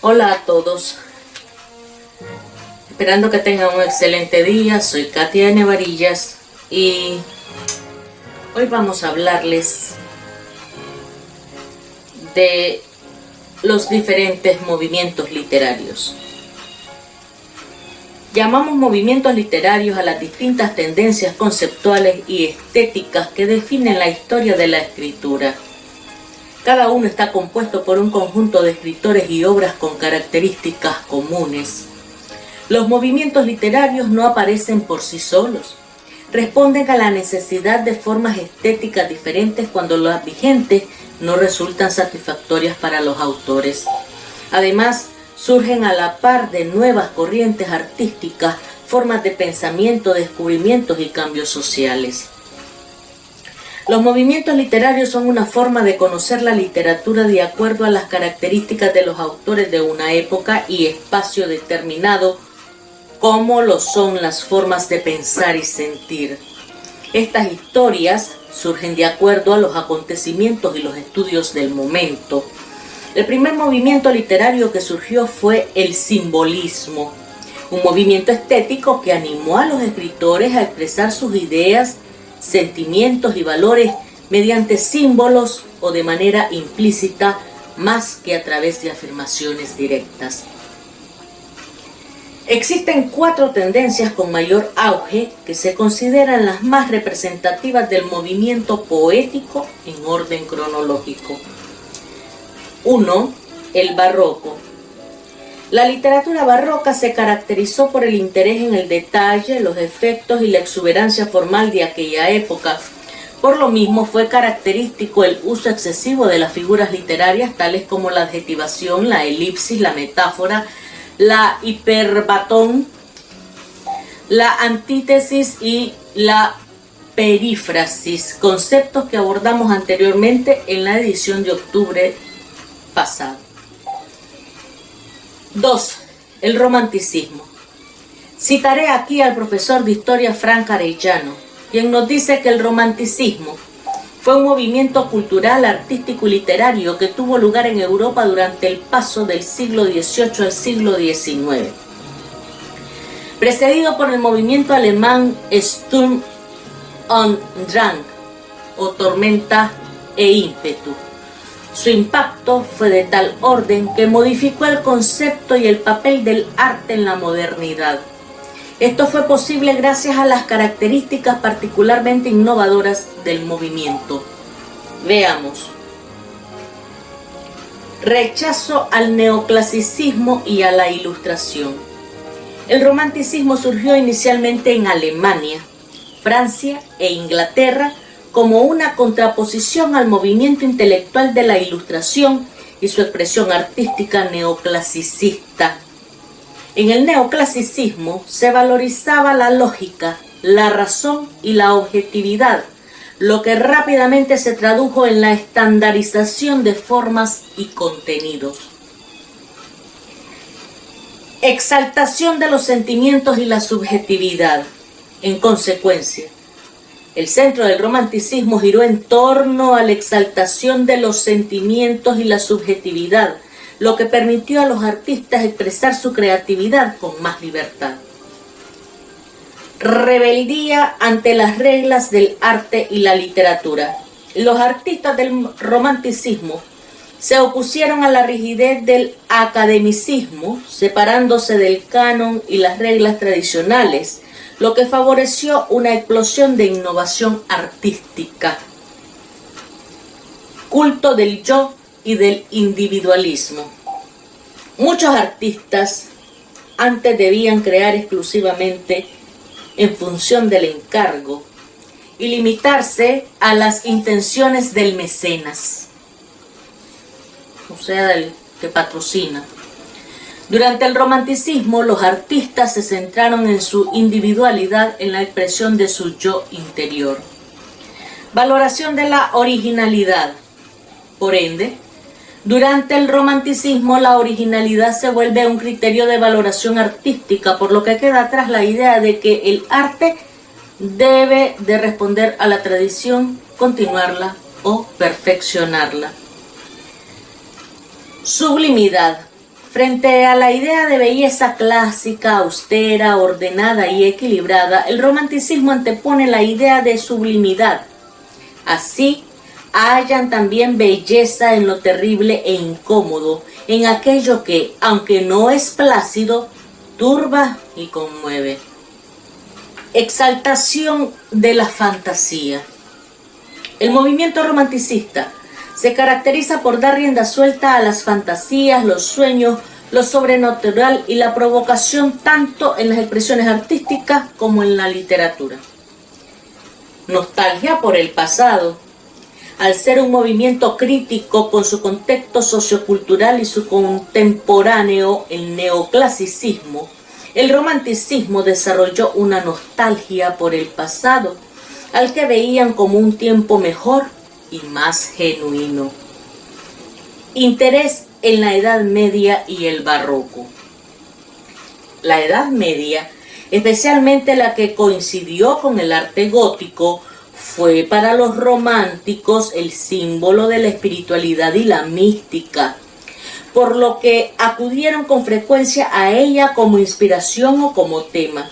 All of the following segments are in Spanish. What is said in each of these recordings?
Hola a todos, esperando que tengan un excelente día. Soy Katia Nevarillas y hoy vamos a hablarles de los diferentes movimientos literarios. Llamamos movimientos literarios a las distintas tendencias conceptuales y estéticas que definen la historia de la escritura. Cada uno está compuesto por un conjunto de escritores y obras con características comunes. Los movimientos literarios no aparecen por sí solos. Responden a la necesidad de formas estéticas diferentes cuando las vigentes no resultan satisfactorias para los autores. Además, surgen a la par de nuevas corrientes artísticas, formas de pensamiento, descubrimientos y cambios sociales. Los movimientos literarios son una forma de conocer la literatura de acuerdo a las características de los autores de una época y espacio determinado, como lo son las formas de pensar y sentir. Estas historias surgen de acuerdo a los acontecimientos y los estudios del momento. El primer movimiento literario que surgió fue el simbolismo, un movimiento estético que animó a los escritores a expresar sus ideas, sentimientos y valores mediante símbolos o de manera implícita, más que a través de afirmaciones directas. Existen 4 tendencias con mayor auge que se consideran las más representativas del movimiento poético en orden cronológico. 1. El barroco. La literatura barroca se caracterizó por el interés en el detalle, los efectos y la exuberancia formal de aquella época. Por lo mismo fue característico el uso excesivo de las figuras literarias tales como la adjetivación, la elipsis, la metáfora, la hiperbatón, la antítesis y la perífrasis, conceptos que abordamos anteriormente en la edición de octubre pasado. 2. El romanticismo. Citaré aquí al profesor de Historia Frank Arellano, quien nos dice que el romanticismo fue un movimiento cultural, artístico y literario que tuvo lugar en Europa durante el paso del siglo XVIII al siglo XIX. Precedido por el movimiento alemán Sturm und Drang, o tormenta e ímpetu. Su impacto fue de tal orden que modificó el concepto y el papel del arte en la modernidad. Esto fue posible gracias a las características particularmente innovadoras del movimiento. Veamos. Rechazo al neoclasicismo y a la ilustración. El romanticismo surgió inicialmente en Alemania, Francia e Inglaterra como una contraposición al movimiento intelectual de la Ilustración y su expresión artística neoclasicista. En el neoclasicismo se valorizaba la lógica, la razón y la objetividad, lo que rápidamente se tradujo en la estandarización de formas y contenidos. Exaltación de los sentimientos y la subjetividad. En consecuencia, el centro del romanticismo giró en torno a la exaltación de los sentimientos y la subjetividad, lo que permitió a los artistas expresar su creatividad con más libertad. Rebeldía ante las reglas del arte y la literatura. Los artistas del romanticismo se opusieron a la rigidez del academicismo, separándose del canon y las reglas tradicionales, lo que favoreció una explosión de innovación artística. Culto del yo y del individualismo. Muchos artistas antes debían crear exclusivamente en función del encargo y limitarse a las intenciones del mecenas, o sea, del que patrocina. Durante el romanticismo, los artistas se centraron en su individualidad, en la expresión de su yo interior. Valoración de la originalidad. Por ende, durante el romanticismo, la originalidad se vuelve un criterio de valoración artística, por lo que queda atrás la idea de que el arte debe de responder a la tradición, continuarla o perfeccionarla. Sublimidad. Frente a la idea de belleza clásica, austera, ordenada y equilibrada, el romanticismo antepone la idea de sublimidad. Así, hallan también belleza en lo terrible e incómodo, en aquello que, aunque no es plácido, turba y conmueve. Exaltación de la fantasía. El movimiento romanticista se caracteriza por dar rienda suelta a las fantasías, los sueños, lo sobrenatural y la provocación tanto en las expresiones artísticas como en la literatura. Nostalgia por el pasado. Al ser un movimiento crítico con su contexto sociocultural y su contemporáneo, el neoclasicismo, el romanticismo desarrolló una nostalgia por el pasado, al que veían como un tiempo mejor y más genuino. Interés en la Edad Media y el Barroco. La Edad Media, especialmente la que coincidió con el arte gótico, fue para los románticos el símbolo de la espiritualidad y la mística, por lo que acudieron con frecuencia a ella como inspiración o como tema.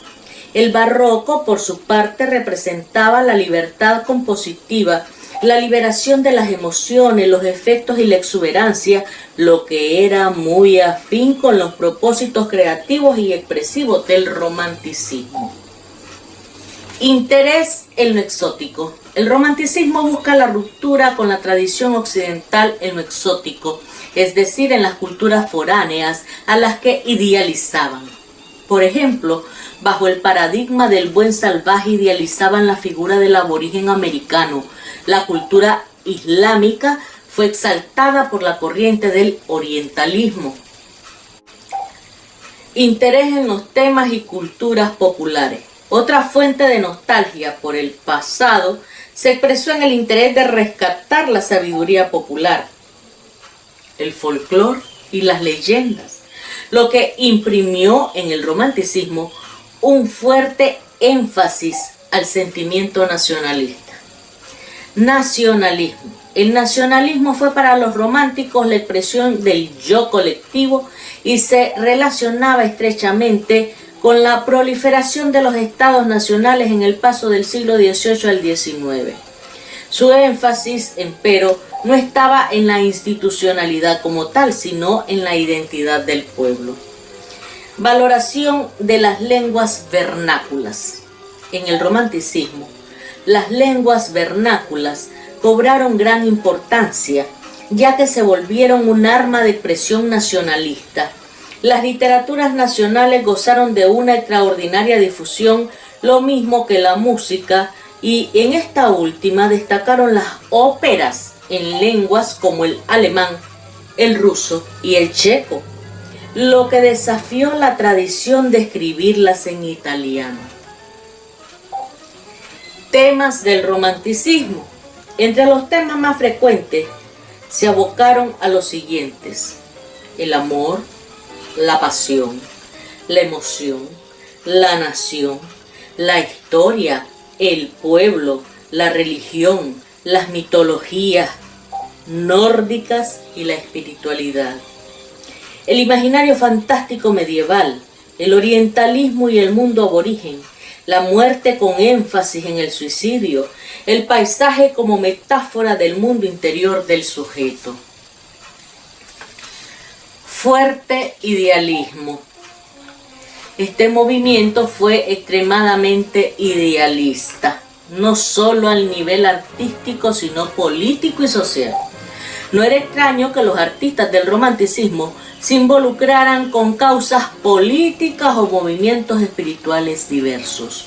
El barroco, por su parte, representaba la libertad compositiva, la liberación de las emociones, los efectos y la exuberancia, lo que era muy afín con los propósitos creativos y expresivos del romanticismo. Interés en lo exótico. El romanticismo busca la ruptura con la tradición occidental en lo exótico, es decir, en las culturas foráneas a las que idealizaban. Por ejemplo, bajo el paradigma del buen salvaje idealizaban la figura del aborigen americano. La cultura islámica fue exaltada por la corriente del orientalismo. Interés en los temas y culturas populares. Otra fuente de nostalgia por el pasado se expresó en el interés de rescatar la sabiduría popular, el folclore y las leyendas, lo que imprimió en el romanticismo un fuerte énfasis al sentimiento nacionalista. Nacionalismo. El nacionalismo fue para los románticos la expresión del yo colectivo y se relacionaba estrechamente con la proliferación de los estados nacionales en el paso del siglo XVIII al XIX. Su énfasis, empero, no estaba en la institucionalidad como tal, sino en la identidad del pueblo. Valoración de las lenguas vernáculas. En el romanticismo, las lenguas vernáculas cobraron gran importancia, ya que se volvieron un arma de expresión nacionalista. Las literaturas nacionales gozaron de una extraordinaria difusión, lo mismo que la música, y en esta última destacaron las óperas en lenguas como el alemán, el ruso y el checo, lo que desafió la tradición de escribirlas en italiano. Temas del romanticismo. Entre los temas más frecuentes se abocaron a los siguientes: el amor, la pasión, la emoción, la nación, la historia, el pueblo, la religión, las mitologías nórdicas y la espiritualidad. El imaginario fantástico medieval, el orientalismo y el mundo aborigen, la muerte con énfasis en el suicidio, el paisaje como metáfora del mundo interior del sujeto. Fuerte idealismo. Este movimiento fue extremadamente idealista, no solo al nivel artístico, sino político y social. No era extraño que los artistas del romanticismo se involucraran con causas políticas o movimientos espirituales diversos.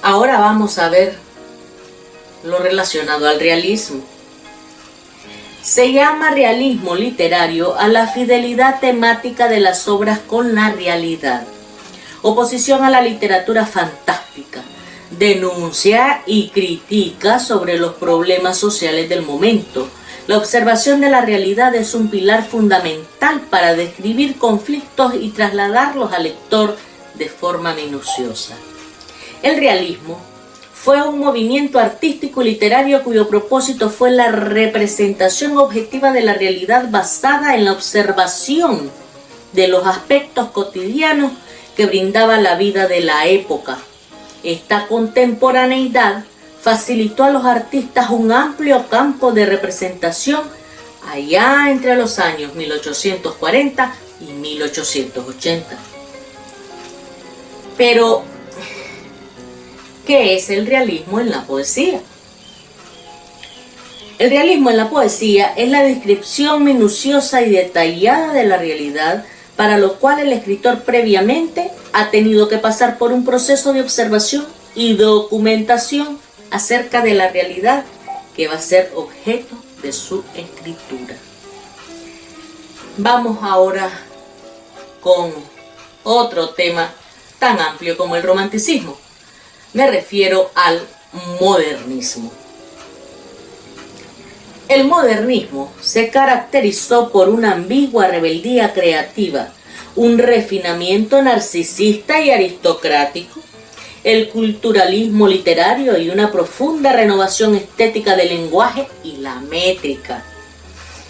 Ahora vamos a ver lo relacionado al realismo. Se llama realismo literario a la fidelidad temática de las obras con la realidad. Oposición a la literatura fantástica. Denuncia y critica sobre los problemas sociales del momento. La observación de la realidad es un pilar fundamental para describir conflictos y trasladarlos al lector de forma minuciosa. El realismo Fue un movimiento artístico y literario cuyo propósito fue la representación objetiva de la realidad basada en la observación de los aspectos cotidianos que brindaba la vida de la época. Esta contemporaneidad facilitó a los artistas un amplio campo de representación allá entre los años 1840 y 1880. Pero, ¿qué es el realismo en la poesía? El realismo en la poesía es la descripción minuciosa y detallada de la realidad, para lo cual el escritor previamente ha tenido que pasar por un proceso de observación y documentación acerca de la realidad que va a ser objeto de su escritura. Vamos ahora con otro tema tan amplio como el romanticismo. Me refiero al modernismo. El modernismo se caracterizó por una ambigua rebeldía creativa, un refinamiento narcisista y aristocrático, el culturalismo literario y una profunda renovación estética del lenguaje y la métrica.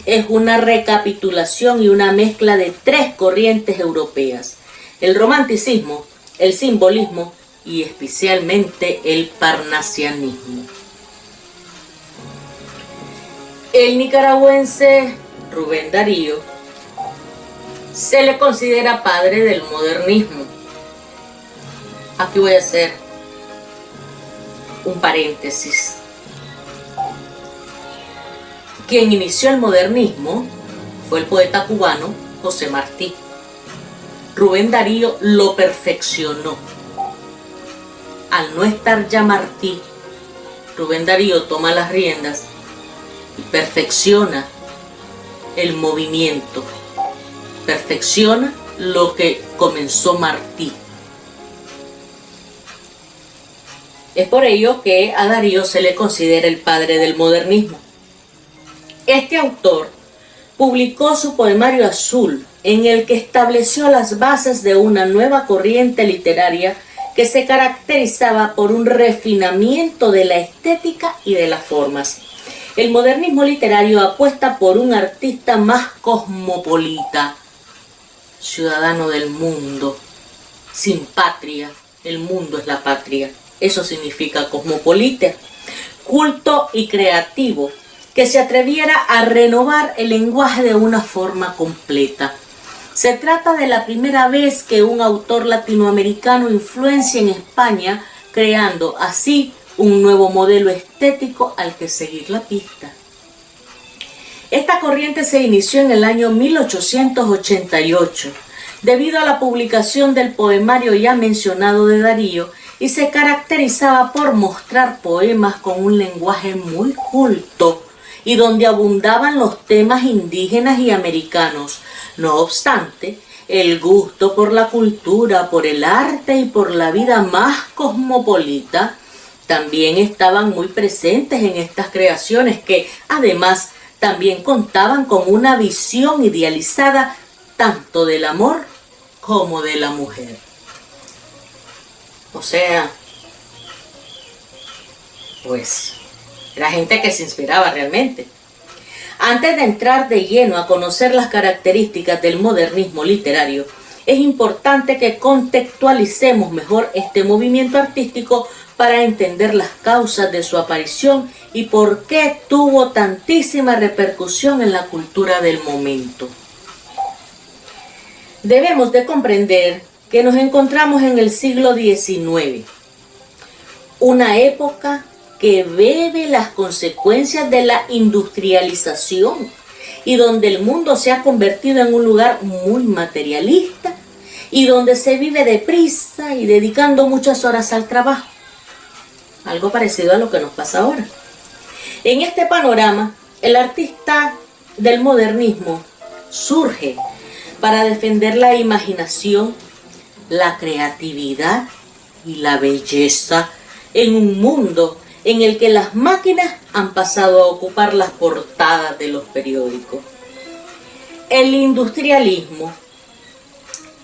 Es una recapitulación y una mezcla de tres corrientes europeas: el romanticismo, el simbolismo y especialmente el parnasianismo. El nicaragüense Rubén Darío se le considera padre del modernismo. Aquí voy a hacer un paréntesis. Quien inició el modernismo fue el poeta cubano José Martí. Rubén Darío lo perfeccionó. Al no estar ya Martí, Rubén Darío toma las riendas y perfecciona el movimiento, perfecciona lo que comenzó Martí. Es por ello que a Darío se le considera el padre del modernismo. Este autor publicó su poemario Azul, en el que estableció las bases de una nueva corriente literaria que se caracterizaba por un refinamiento de la estética y de las formas. El modernismo literario apuesta por un artista más cosmopolita, ciudadano del mundo, sin patria. El mundo es la patria. Eso significa cosmopolita, culto y creativo, que se atreviera a renovar el lenguaje de una forma completa. Se trata de la primera vez que un autor latinoamericano influencia en España, creando así un nuevo modelo estético al que seguir la pista. Esta corriente se inició en el año 1888, debido a la publicación del poemario ya mencionado de Darío, y se caracterizaba por mostrar poemas con un lenguaje muy culto y donde abundaban los temas indígenas y americanos. No obstante, el gusto por la cultura, por el arte y por la vida más cosmopolita también estaban muy presentes en estas creaciones, que además también contaban con una visión idealizada tanto del amor como de la mujer. O sea, pues era gente que se inspiraba realmente. Antes de entrar de lleno a conocer las características del modernismo literario, es importante que contextualicemos mejor este movimiento artístico para entender las causas de su aparición y por qué tuvo tantísima repercusión en la cultura del momento. Debemos de comprender que nos encontramos en el siglo XIX, una época que bebe las consecuencias de la industrialización y donde el mundo se ha convertido en un lugar muy materialista y donde se vive deprisa y dedicando muchas horas al trabajo. Algo parecido a lo que nos pasa ahora. En este panorama, el artista del modernismo surge para defender la imaginación, la creatividad y la belleza en un mundo en el que las máquinas han pasado a ocupar las portadas de los periódicos. El industrialismo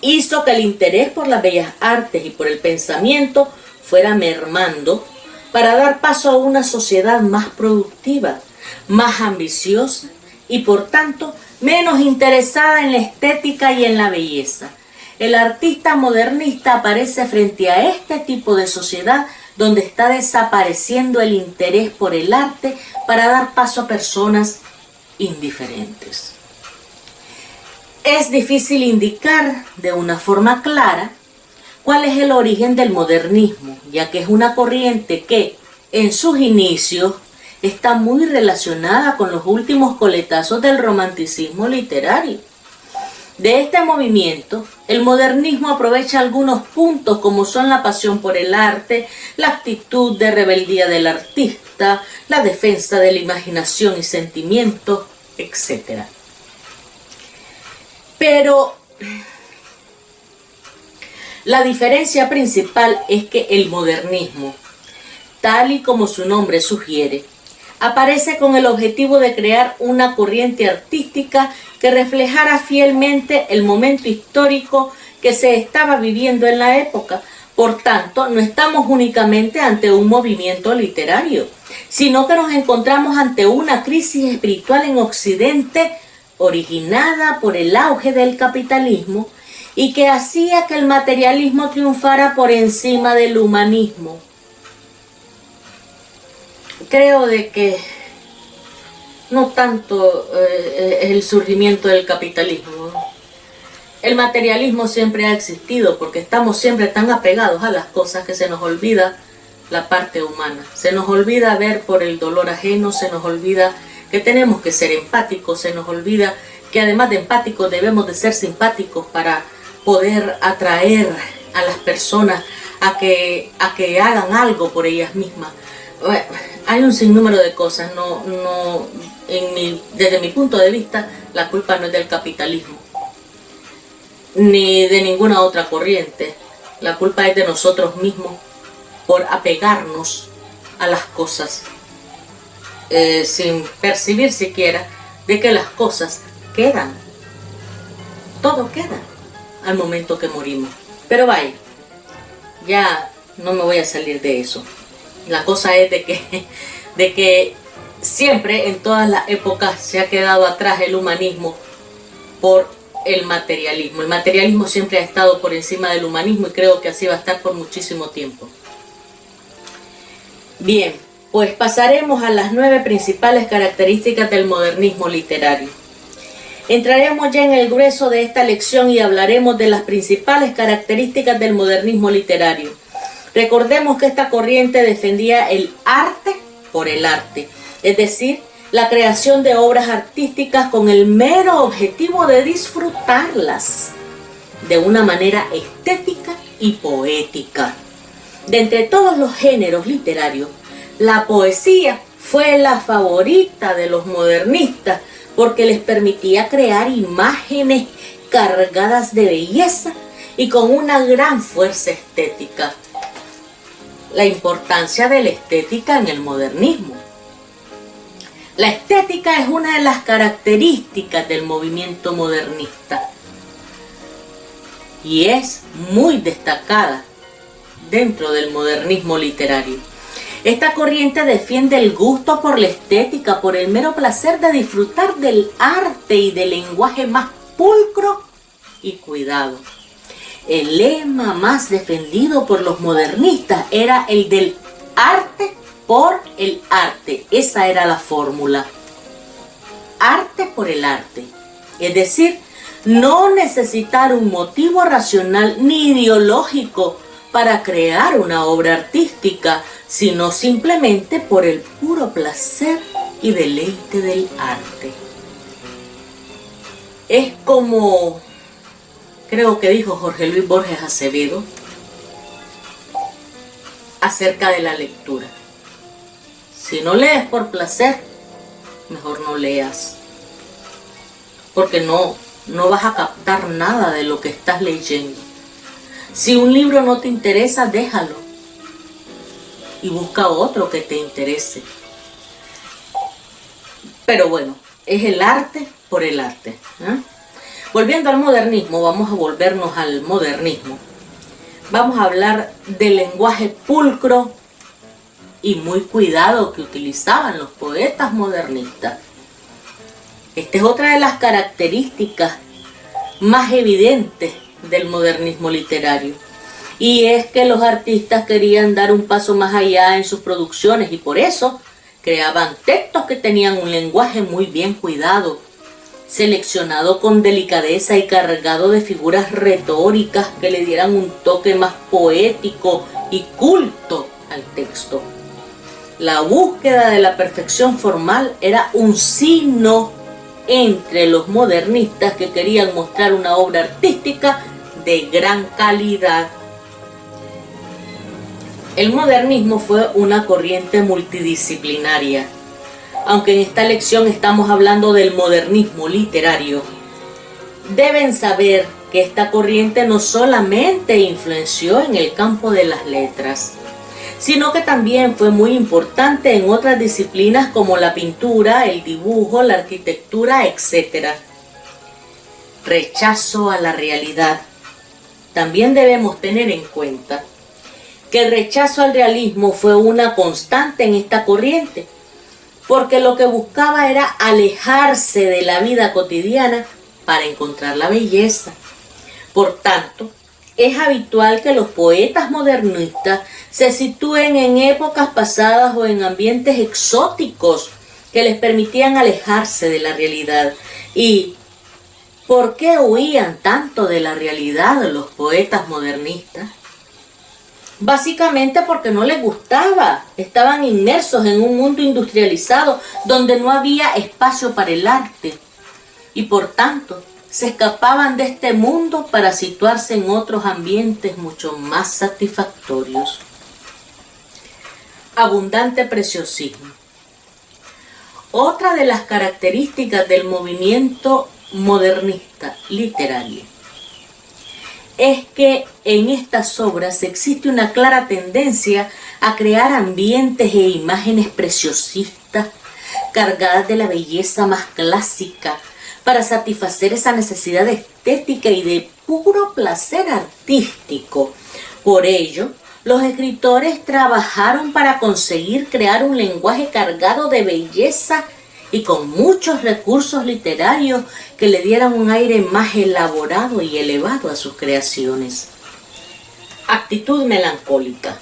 hizo que el interés por las bellas artes y por el pensamiento fuera mermando, para dar paso a una sociedad más productiva, más ambiciosa y por tanto menos interesada en la estética y en la belleza. El artista modernista aparece frente a este tipo de sociedad donde está desapareciendo el interés por el arte para dar paso a personas indiferentes. Es difícil indicar de una forma clara cuál es el origen del modernismo, ya que es una corriente que en sus inicios está muy relacionada con los últimos coletazos del romanticismo literario. De este movimiento, el modernismo aprovecha algunos puntos como son la pasión por el arte, la actitud de rebeldía del artista, la defensa de la imaginación y sentimientos, etc. Pero la diferencia principal es que el modernismo, tal y como su nombre sugiere, aparece con el objetivo de crear una corriente artística que reflejara fielmente el momento histórico que se estaba viviendo en la época. Por tanto, no estamos únicamente ante un movimiento literario, sino que nos encontramos ante una crisis espiritual en Occidente originada por el auge del capitalismo y que hacía que el materialismo triunfara por encima del humanismo. Creo de que no tanto el surgimiento del capitalismo. El materialismo siempre ha existido porque estamos siempre tan apegados a las cosas que se nos olvida la parte humana. Se nos olvida ver por el dolor ajeno, se nos olvida que tenemos que ser empáticos, se nos olvida que además de empáticos debemos de ser simpáticos para poder atraer a las personas a que hagan algo por ellas mismas. Bueno, hay un sinnúmero de cosas. Desde mi punto de vista, la culpa no es del capitalismo ni de ninguna otra corriente. La culpa es de nosotros mismos por apegarnos a las cosas sin percibir siquiera de que las cosas quedan. Todo queda al momento que morimos. Pero vaya, ya no me voy a salir de eso. La cosa es de que siempre en todas las épocas se ha quedado atrás el humanismo por el materialismo. El materialismo siempre ha estado por encima del humanismo y creo que así va a estar por muchísimo tiempo. Bien, pues pasaremos a las 9 principales características del modernismo literario. Entraremos ya en el grueso de esta lección y hablaremos de las principales características del modernismo literario. Recordemos que esta corriente defendía el arte por el arte, es decir, la creación de obras artísticas con el mero objetivo de disfrutarlas de una manera estética y poética. De entre todos los géneros literarios, la poesía fue la favorita de los modernistas porque les permitía crear imágenes cargadas de belleza y con una gran fuerza estética. La importancia de la estética en el modernismo. La estética es una de las características del movimiento modernista y es muy destacada dentro del modernismo literario. Esta corriente defiende el gusto por la estética, por el mero placer de disfrutar del arte y del lenguaje más pulcro y cuidado. El lema más defendido por los modernistas era el del arte por el arte. Esa era la fórmula. Arte por el arte. Es decir, no necesitar un motivo racional ni ideológico para crear una obra artística, sino simplemente por el puro placer y deleite del arte. Es como, creo que dijo Jorge Luis Borges Acevedo, acerca de la lectura. Si no lees por placer, mejor no leas. Porque no vas a captar nada de lo que estás leyendo. Si un libro no te interesa, déjalo. Y busca otro que te interese. Pero bueno, es el arte por el arte, ¿eh? Volviendo al modernismo, vamos a volvernos al modernismo. Vamos a hablar del lenguaje pulcro y muy cuidado que utilizaban los poetas modernistas. Esta es otra de las características más evidentes del modernismo literario. Y es que los artistas querían dar un paso más allá en sus producciones y por eso creaban textos que tenían un lenguaje muy bien cuidado, seleccionado con delicadeza y cargado de figuras retóricas que le dieran un toque más poético y culto al texto. La búsqueda de la perfección formal era un signo entre los modernistas que querían mostrar una obra artística de gran calidad. El modernismo fue una corriente multidisciplinaria. Aunque en esta lección estamos hablando del modernismo literario, deben saber que esta corriente no solamente influenció en el campo de las letras, sino que también fue muy importante en otras disciplinas como la pintura, el dibujo, la arquitectura, etc. Rechazo a la realidad. También debemos tener en cuenta que el rechazo al realismo fue una constante en esta corriente, porque lo que buscaba era alejarse de la vida cotidiana para encontrar la belleza. Por tanto, es habitual que los poetas modernistas se sitúen en épocas pasadas o en ambientes exóticos que les permitían alejarse de la realidad. ¿Y por qué huían tanto de la realidad los poetas modernistas? Básicamente porque no les gustaba, estaban inmersos en un mundo industrializado donde no había espacio para el arte y por tanto se escapaban de este mundo para situarse en otros ambientes mucho más satisfactorios. Abundante preciosismo. Otra de las características del movimiento modernista literario es que en estas obras existe una clara tendencia a crear ambientes e imágenes preciosistas cargadas de la belleza más clásica para satisfacer esa necesidad estética y de puro placer artístico. Por ello, los escritores trabajaron para conseguir crear un lenguaje cargado de belleza y con muchos recursos literarios que le dieran un aire más elaborado y elevado a sus creaciones. Actitud melancólica.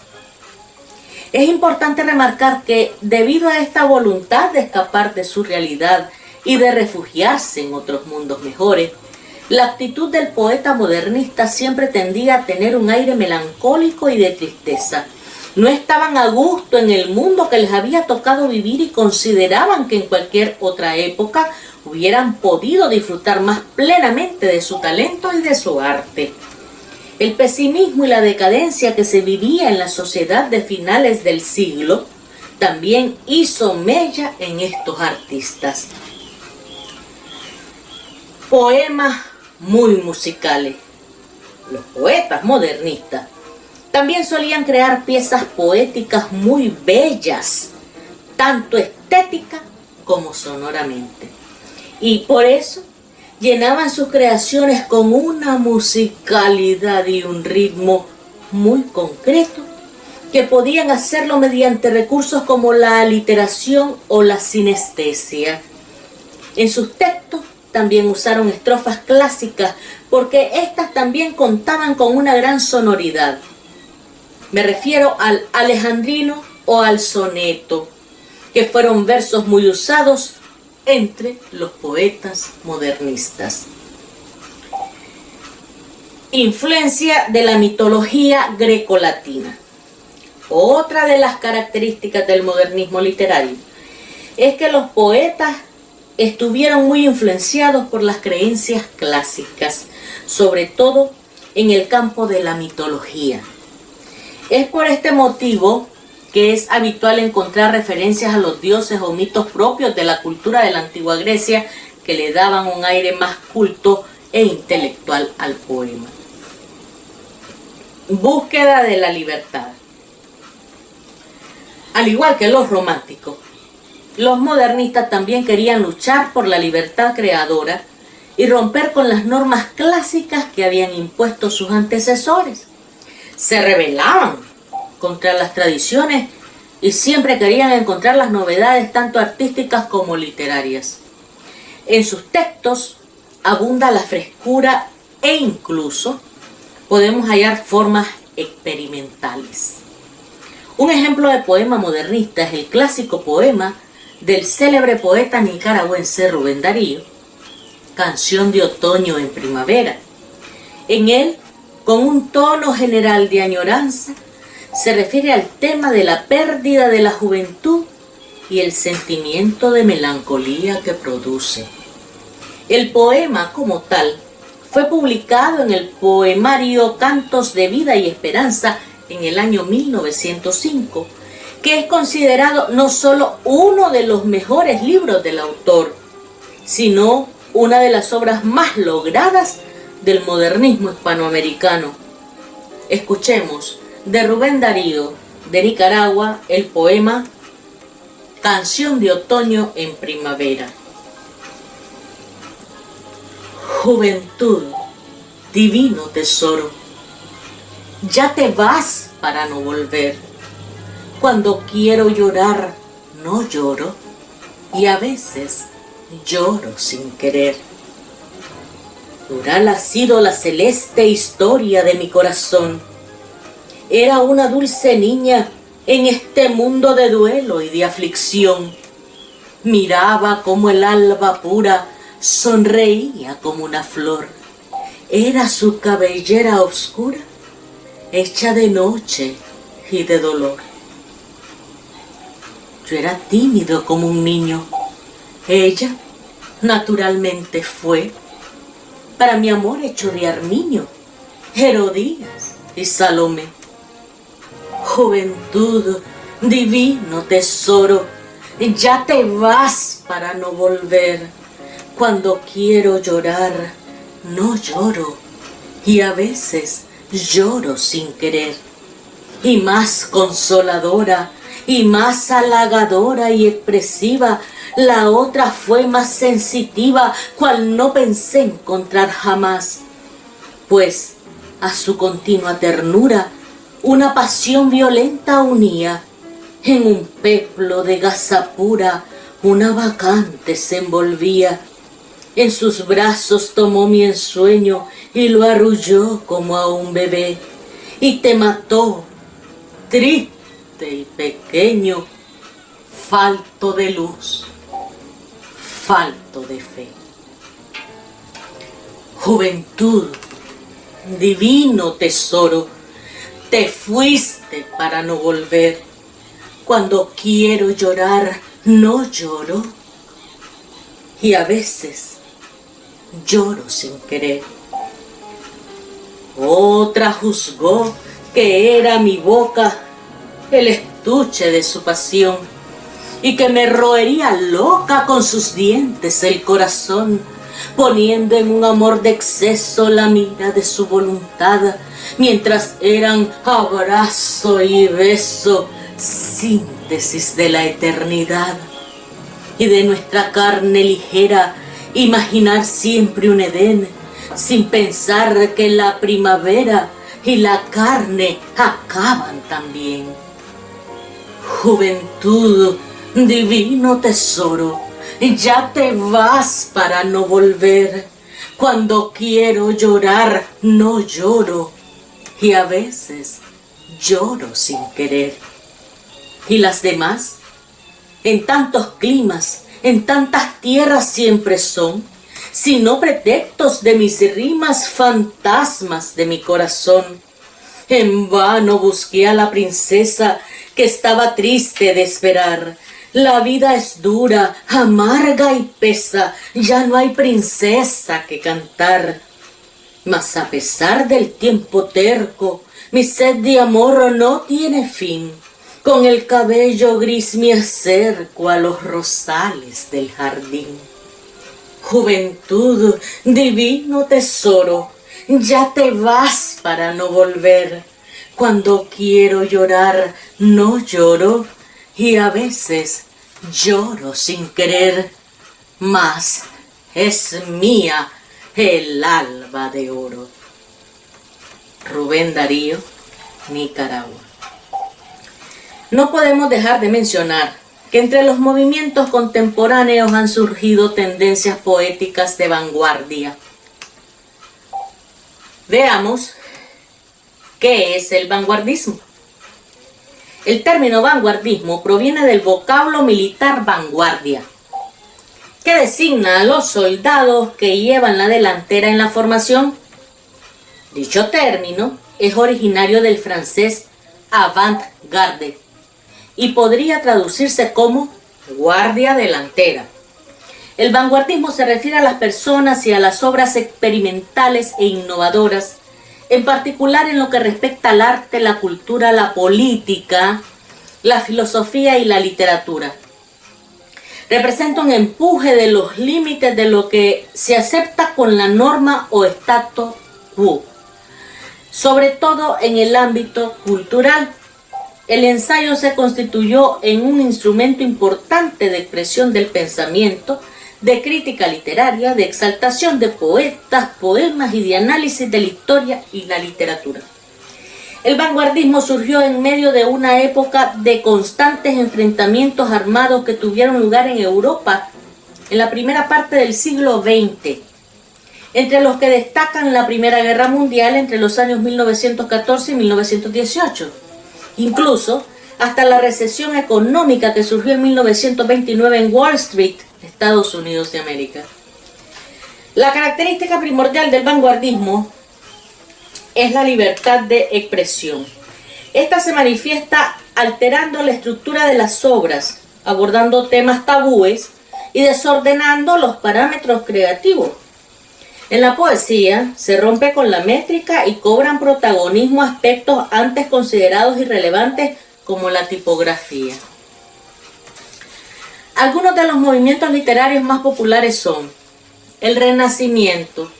Es importante remarcar que debido a esta voluntad de escapar de su realidad y de refugiarse en otros mundos mejores, la actitud del poeta modernista siempre tendía a tener un aire melancólico y de tristeza. No estaban a gusto en el mundo que les había tocado vivir y consideraban que en cualquier otra época hubieran podido disfrutar más plenamente de su talento y de su arte. El pesimismo y la decadencia que se vivía en la sociedad de finales del siglo también hizo mella en estos artistas. Poemas muy musicales. Los poetas modernistas también solían crear piezas poéticas muy bellas, tanto estética como sonoramente. Y por eso llenaban sus creaciones con una musicalidad y un ritmo muy concreto, que podían hacerlo mediante recursos como la aliteración o la sinestesia. En sus textos también usaron estrofas clásicas porque éstas también contaban con una gran sonoridad. Me refiero al alejandrino o al soneto, que fueron versos muy usados entre los poetas modernistas. Influencia de la mitología grecolatina. Otra de las características del modernismo literario es que los poetas estuvieron muy influenciados por las creencias clásicas, sobre todo en el campo de la mitología. Es por este motivo que es habitual encontrar referencias a los dioses o mitos propios de la cultura de la antigua Grecia que le daban un aire más culto e intelectual al poema. Búsqueda de la libertad. Al igual que los románticos, los modernistas también querían luchar por la libertad creadora y romper con las normas clásicas que habían impuesto sus antecesores. Se rebelaban contra las tradiciones y siempre querían encontrar las novedades tanto artísticas como literarias. En sus textos abunda la frescura e incluso podemos hallar formas experimentales. Un ejemplo de poema modernista es el clásico poema del célebre poeta nicaragüense Rubén Darío, Canción de otoño en primavera. En él, con un tono general de añoranza, se refiere al tema de la pérdida de la juventud y el sentimiento de melancolía que produce. El poema como tal fue publicado en el poemario Cantos de Vida y Esperanza en el año 1905, que es considerado no solo uno de los mejores libros del autor, sino una de las obras más logradas del modernismo hispanoamericano. Escuchemos de Rubén Darío, de Nicaragua, el poema Canción de otoño en primavera. Juventud, divino tesoro, ya te vas para no volver. Cuando quiero llorar, no lloro, y a veces lloro sin querer. Plural ha sido la celeste historia de mi corazón. Era una dulce niña en este mundo de duelo y de aflicción. Miraba como el alba pura, sonreía como una flor. Era su cabellera oscura, hecha de noche y de dolor. Yo era tímido como un niño. Ella, naturalmente, fue para mi amor hecho de armiño, Herodías y Salomé. Juventud, divino tesoro, ya te vas para no volver. Cuando quiero llorar, no lloro, y a veces lloro sin querer. Y más consoladora, y más halagadora y expresiva, la otra fue más sensitiva, cual no pensé encontrar jamás. Pues a su continua ternura una pasión violenta unía. En un peplo de gasa pura una bacante se envolvía. En sus brazos tomó mi ensueño y lo arrulló como a un bebé. Y te mató, triste y pequeño, falto de luz, falto de fe. Juventud, divino tesoro, te fuiste para no volver. Cuando quiero llorar, no lloro, y a veces lloro sin querer. Otra juzgó que era mi boca el estuche de su pasión, y que me roería loca con sus dientes el corazón, poniendo en un amor de exceso la mira de su voluntad, mientras eran abrazo y beso, síntesis de la eternidad. Y de nuestra carne ligera imaginar siempre un Edén, sin pensar que la primavera y la carne acaban también. Juventud, divino tesoro, ya te vas para no volver. Cuando quiero llorar, no lloro, y a veces lloro sin querer. ¿Y las demás? En tantos climas, en tantas tierras siempre son, sino pretextos de mis rimas, fantasmas de mi corazón. En vano busqué a la princesa que estaba triste de esperar. La vida es dura, amarga y pesa, ya no hay princesa que cantar. Mas a pesar del tiempo terco, mi sed de amor no tiene fin. Con el cabello gris me acerco a los rosales del jardín. Juventud, divino tesoro, ya te vas para no volver. Cuando quiero llorar, no lloro, y a veces lloro sin querer. Mas es mía el alba de oro. Rubén Darío, Nicaragua. No podemos dejar de mencionar que entre los movimientos contemporáneos han surgido tendencias poéticas de vanguardia. Veamos qué es el vanguardismo. El término vanguardismo proviene del vocablo militar vanguardia, que designa a los soldados que llevan la delantera en la formación. Dicho término es originario del francés avant-garde y podría traducirse como guardia delantera. El vanguardismo se refiere a las personas y a las obras experimentales e innovadoras, en particular en lo que respecta al arte, la cultura, la política, la filosofía y la literatura. Representa un empuje de los límites de lo que se acepta con la norma o status quo, sobre todo en el ámbito cultural. El ensayo se constituyó en un instrumento importante de expresión del pensamiento, de crítica literaria, de exaltación de poetas, poemas y de análisis de la historia y la literatura. El vanguardismo surgió en medio de una época de constantes enfrentamientos armados que tuvieron lugar en Europa en la primera parte del siglo XX, entre los que destacan la Primera Guerra Mundial entre los años 1914 y 1918. Incluso hasta la recesión económica que surgió en 1929 en Wall Street, Estados Unidos de América. La característica primordial del vanguardismo es la libertad de expresión. Esta se manifiesta alterando la estructura de las obras, abordando temas tabúes y desordenando los parámetros creativos. En la poesía se rompe con la métrica y cobran protagonismo aspectos antes considerados irrelevantes como la tipografía. Algunos de los movimientos literarios más populares son el Renacimiento.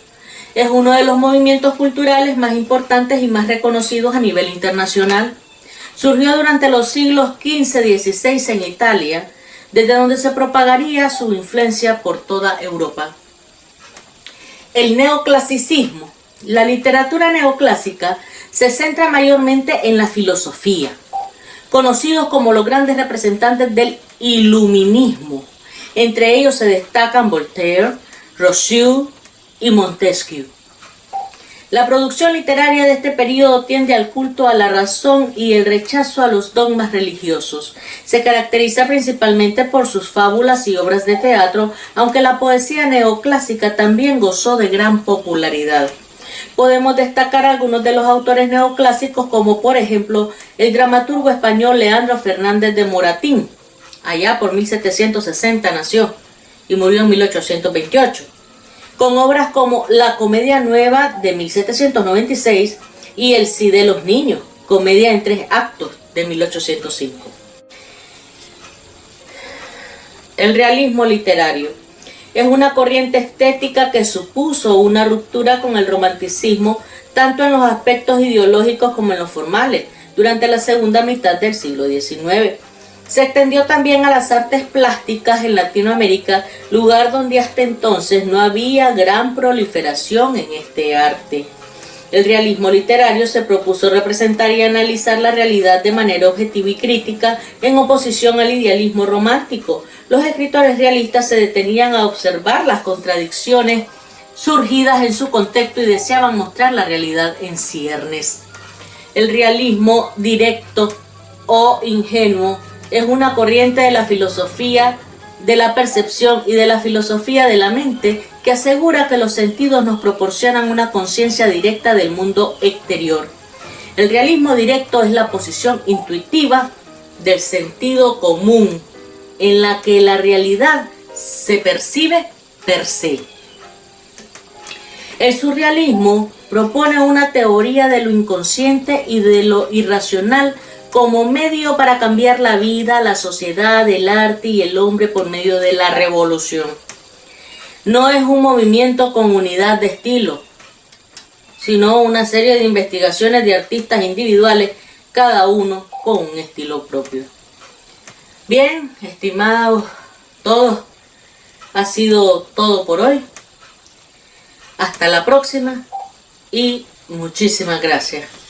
Es uno de los movimientos culturales más importantes y más reconocidos a nivel internacional. Surgió durante los siglos XV y XVI en Italia, desde donde se propagaría su influencia por toda Europa. El neoclasicismo. La literatura neoclásica se centra mayormente en la filosofía, conocidos como los grandes representantes del iluminismo. Entre ellos se destacan Voltaire, Rousseau y Montesquieu. La producción literaria de este periodo tiende al culto a la razón y el rechazo a los dogmas religiosos. Se caracteriza principalmente por sus fábulas y obras de teatro, aunque la poesía neoclásica también gozó de gran popularidad. Podemos destacar algunos de los autores neoclásicos, como por ejemplo el dramaturgo español Leandro Fernández de Moratín. Allá por 1760 nació y murió en 1828. Con obras como La Comedia Nueva de 1796 y El Cid de los Niños, comedia en 3 actos de 1805. El realismo literario es una corriente estética que supuso una ruptura con el romanticismo tanto en los aspectos ideológicos como en los formales durante la segunda mitad del siglo XIX. Se extendió también a las artes plásticas en Latinoamérica, lugar donde hasta entonces no había gran proliferación en este arte. El realismo literario se propuso representar y analizar la realidad de manera objetiva y crítica, en oposición al idealismo romántico. Los escritores realistas se detenían a observar las contradicciones surgidas en su contexto y deseaban mostrar la realidad en ciernes. El realismo directo o ingenuo es una corriente de la filosofía de la percepción y de la filosofía de la mente que asegura que los sentidos nos proporcionan una conciencia directa del mundo exterior. El realismo directo es la posición intuitiva del sentido común, en la que la realidad se percibe per se. El surrealismo propone una teoría de lo inconsciente y de lo irracional como medio para cambiar la vida, la sociedad, el arte y el hombre por medio de la revolución. No es un movimiento con unidad de estilo, sino una serie de investigaciones de artistas individuales, cada uno con un estilo propio. Bien, estimados todos, ha sido todo por hoy. Hasta la próxima y muchísimas gracias.